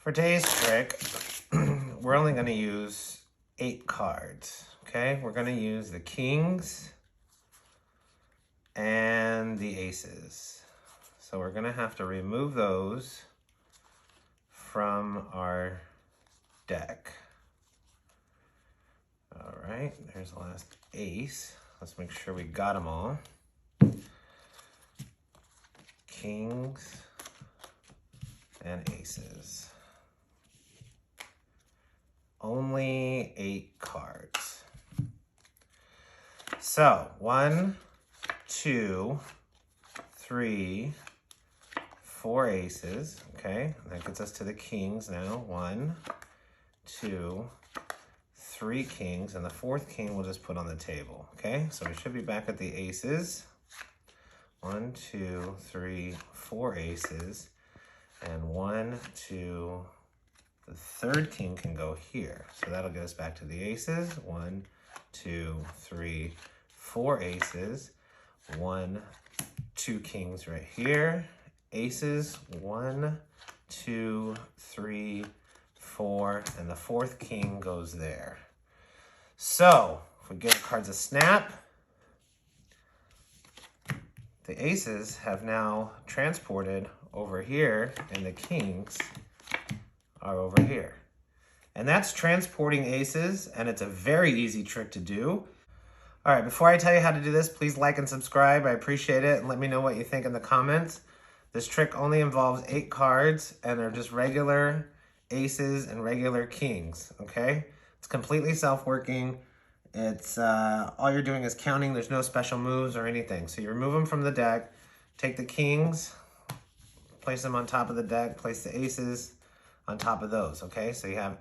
For today's trick, we're only going to use 8 cards, okay? We're going to use the kings and the aces. So we're going to have to remove those from our deck. All right, there's the last ace. Let's make sure we got them all. Kings and aces. Only 8 cards. So 1, 2, 3, 4 aces. Okay, that gets us to the kings now. 1, 2, 3 kings, and the 4th king we'll just put on the table. Okay, so we should be back at the aces. 1, 2, 3, 4 aces, and 1, 2. The 3rd king can go here. So that'll get us back to the aces. 1, 2, 3, 4 aces. 1, 2 kings right here. Aces, 1, 2, 3, 4, and the 4th king goes there. So if we give the cards a snap, the aces have now transported over here, and the kings are over here. And that's transporting aces, and it's a very easy trick to do. All right, before I tell you how to do this, please like and subscribe. I appreciate it, and let me know what you think in the comments. This trick only involves 8 cards, and they're just regular aces and regular kings, okay? It's completely self-working. It's all you're doing is counting. There's no special moves or anything. So you remove them from the deck, take the kings, place them on top of the deck, place the aces on top of those, okay? So you have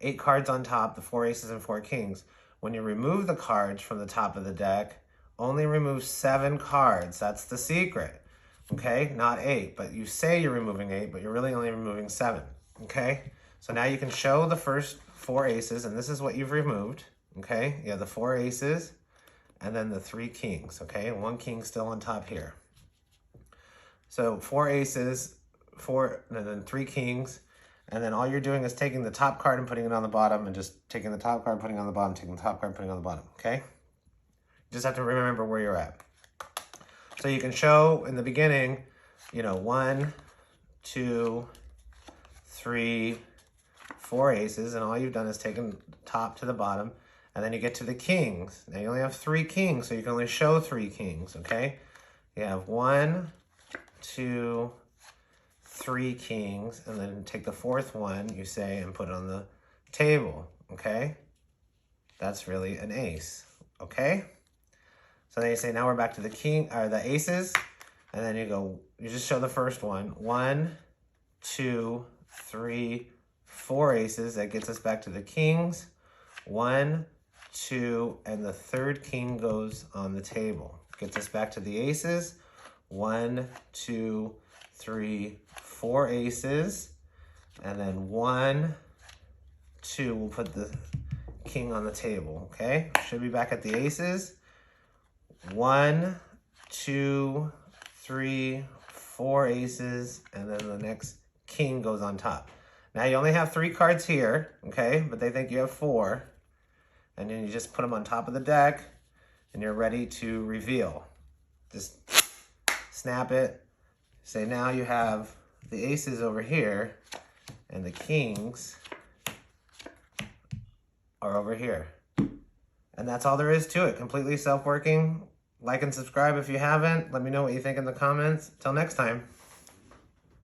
8 cards on top, the 4 aces and 4 kings. When you remove the cards from the top of the deck, only remove 7 cards. That's the secret, okay? Not 8, but you say you're removing 8, but you're really only removing 7, okay? So now you can show the first 4 aces, and this is what you've removed, okay? You have the 4 aces, and then the 3 kings, okay? 1 king still on top here. So 4 aces, 4, and then 3 kings, and then all you're doing is taking the top card and putting it on the bottom, and just taking the top card, putting it on the bottom, taking the top card, putting it on the bottom, okay? You just have to remember where you're at. So you can show in the beginning, you know, 1, 2, 3, 4 aces, and all you've done is taken top to the bottom, and then you get to the kings. Now you only have 3 kings, so you can only show 3 kings, okay? You have 1, 2, 3 kings, and then take the 4th one, you say, and put it on the table, okay? That's really an ace, okay? So then you say, now we're back to the king, or the aces, and then you go, you just show the first one. 1, 2, 3, 4 aces. That gets us back to the kings. 1, 2, and the 3rd king goes on the table. Gets us back to the aces. 1, 2, 3, 4 aces, and then 1, 2, we'll put the king on the table, okay? Should be back at the aces. 1, 2, 3, 4 aces, and then the next king goes on top. Now you only have 3 cards here, okay? But they think you have 4, and then you just put them on top of the deck, and you're ready to reveal. Just snap it. Say now you have the aces over here, and the kings are over here. And that's all there is to it. Completely self-working. Like and subscribe if you haven't. Let me know what you think in the comments. Till next time.